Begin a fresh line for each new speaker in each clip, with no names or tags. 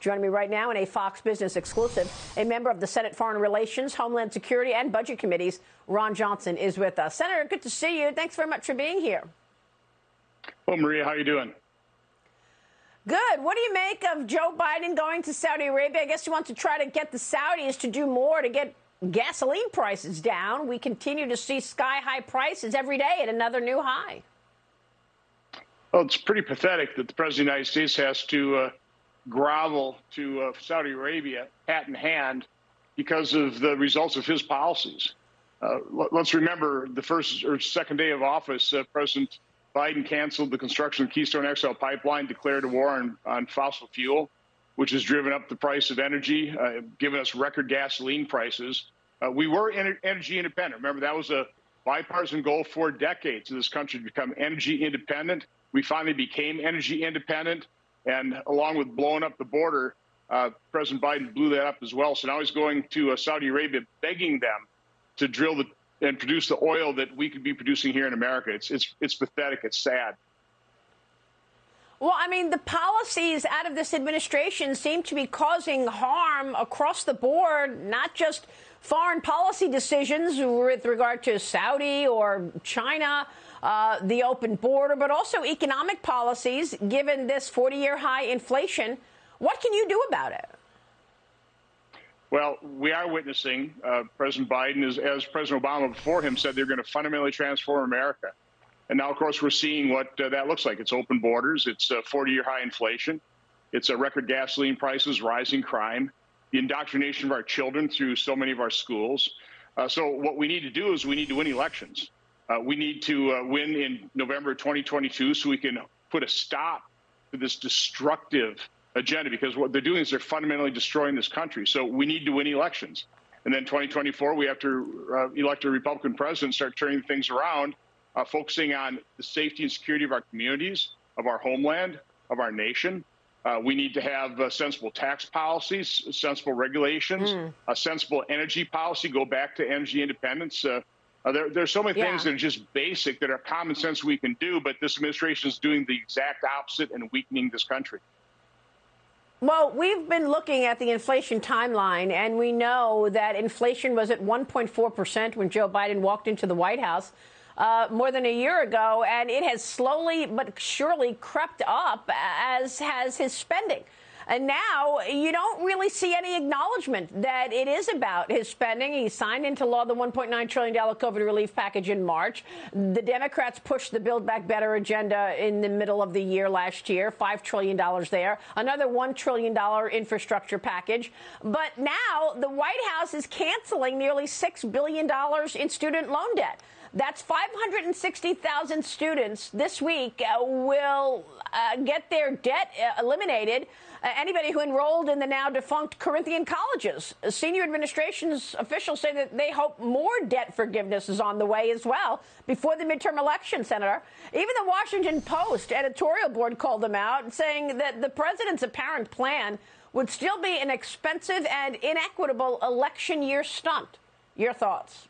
Joining me right now in a Fox Business exclusive, a member of the Senate Foreign Relations, Homeland Security, and Budget Committees, Ron Johnson, is with us. Senator, good to see you. Thanks very much for being here.
Well, Maria, how are you doing?
Good. What do you make of Joe Biden going to Saudi Arabia? I guess he wants to try to get the Saudis to do more to get gasoline prices down. We continue to see sky-high prices every day at another new high.
Well, it's pretty pathetic that the President of the United States has to grovel to Saudi Arabia, hat in hand, because of the results of his policies. Let's remember the first or second day of office, President Biden canceled the construction of the Keystone XL pipeline, declared a war on fossil fuel, which has driven up the price of energy, given us record gasoline prices. We were energy independent. Remember, that was a bipartisan goal for decades in this country to become energy independent. We finally became energy independent. And along with blowing up the border, President Biden blew that up as well. So now he's going to Saudi Arabia, begging them to drill and produce the oil that we could be producing here in America. It's pathetic. It's sad.
Well, I mean, the policies out of this administration seem to be causing harm across the board, not just foreign policy decisions with regard to Saudi or China, the open border, but also economic policies, given this 40-year high inflation. What can you do about it?
Well, we are witnessing President Biden, as President Obama before him said, they're going to fundamentally transform America. And now, of course, we're seeing what that looks like. It's open borders. It's 40-year high inflation. It's record gasoline prices, rising crime, the indoctrination of our children through so many of our schools. So what we need to do is we need to win elections. We need to win in November 2022 so we can put a stop to this destructive agenda, because what they're doing is they're fundamentally destroying this country. So we need to win elections. And then 2024, we have to elect a Republican president, start turning things around, focusing on the safety and security of our communities, of our homeland, of our nation. We need to have sensible tax policies, sensible regulations, a sensible energy policy, go back to energy independence. There's so many things that are just basic, that are common sense we can do, but this administration is doing the exact opposite and weakening this country.
Well, we've been looking at the inflation timeline, and we know that inflation was at 1.4% when Joe Biden walked into the White House more than a year ago, and it has slowly but surely crept up, as has his spending. And now you don't really see any acknowledgement that it is about his spending. He signed into law the $1.9 trillion COVID relief package in March. The Democrats pushed the Build Back Better agenda in the middle of the year last year, $5 trillion there, another $1 trillion infrastructure package. But now the White House is canceling nearly $6 billion in student loan debt. That's 560,000 students this week will get their debt eliminated. Anybody who enrolled in the now defunct Corinthian colleges. Senior administration's officials say that they hope more debt forgiveness is on the way as well before the midterm election, Senator. Even the Washington Post editorial board called them out, saying that the president's apparent plan would still be an expensive and inequitable election year stunt. Your thoughts?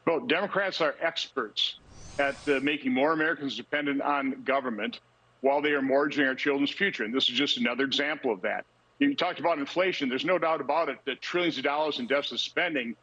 Well, Democrats are experts at making more Americans dependent on government while they are mortgaging our children's future. And this is just another example of that. You talked about inflation. There's no doubt about it that trillions of dollars in deficit spending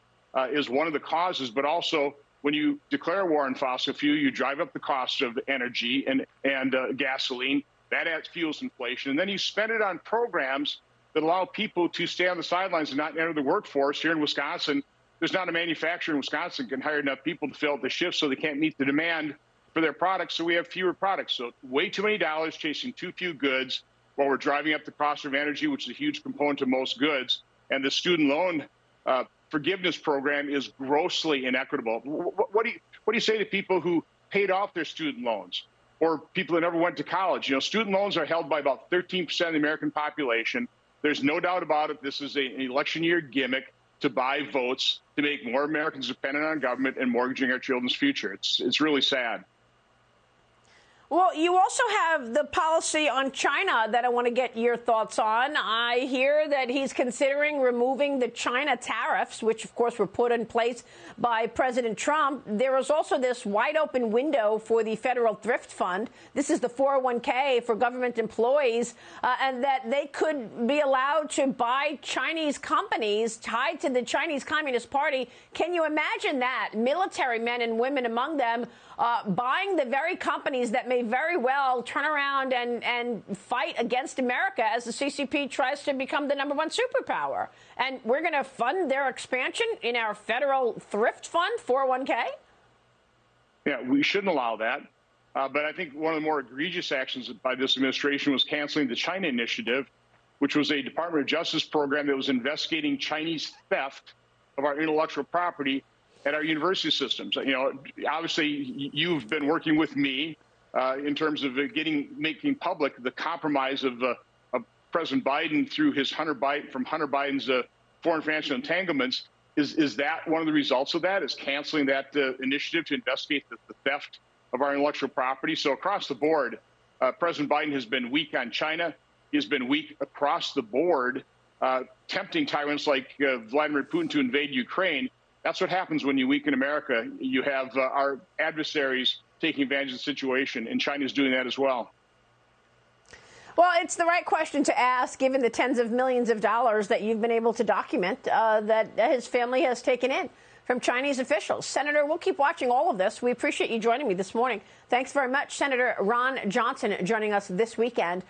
is one of the causes. But also, when you declare war on fossil fuel, you drive up the cost of energy and gasoline. That adds fuels inflation. And then you spend it on programs that allow people to stay on the sidelines and not enter the workforce. Here in Wisconsin, there's not a manufacturer in Wisconsin that can hire enough people to fill out the shifts, so they can't meet the demand for their products, so we have fewer products. So way too many dollars chasing too few goods while we're driving up the cost of energy, which is a huge component of most goods. And the student loan forgiveness program is grossly inequitable. What do you say to people who paid off their student loans, or people that never went to college? You know, student loans are held by about 13% of the American population. There's no doubt about it. This is an election year gimmick to buy votes, to make more Americans dependent on government and mortgaging our children's future. It's really sad.
Well, you also have the policy on China that I want to get your thoughts on. I hear that he's considering removing the China tariffs, which, of course, were put in place by President Trump. There is also this wide open window for the Federal Thrift Fund. This is the 401k for government employees, and that they could be allowed to buy Chinese companies tied to the Chinese Communist Party. Can you imagine that? Military men and women among them buying the very companies that may very well turn around and fight against America as the CCP tries to become the #1 superpower. And we're going to fund their expansion in our federal thrift fund, 401k?
Yeah, we shouldn't allow that. But I think one of the more egregious actions by this administration was canceling the China Initiative, which was a Department of Justice program that was investigating Chinese theft of our intellectual property at our university systems. You know, obviously, you've been working with me in terms of making public the compromise of President Biden through his Hunter Biden's foreign financial entanglements. Is that one of the results of that? Is canceling that initiative to investigate the theft of our intellectual property? So across the board, President Biden has been weak on China. He has been weak across the board, tempting tyrants like Vladimir Putin to invade Ukraine. That's what happens when you weaken America. You have our adversaries taking advantage of the situation, and China's doing that as well.
Well, it's the right question to ask, given the tens of millions of dollars that you've been able to document that his family has taken in from Chinese officials. Senator, we'll keep watching all of this. We appreciate you joining me this morning. Thanks very much, Senator Ron Johnson, joining us this weekend.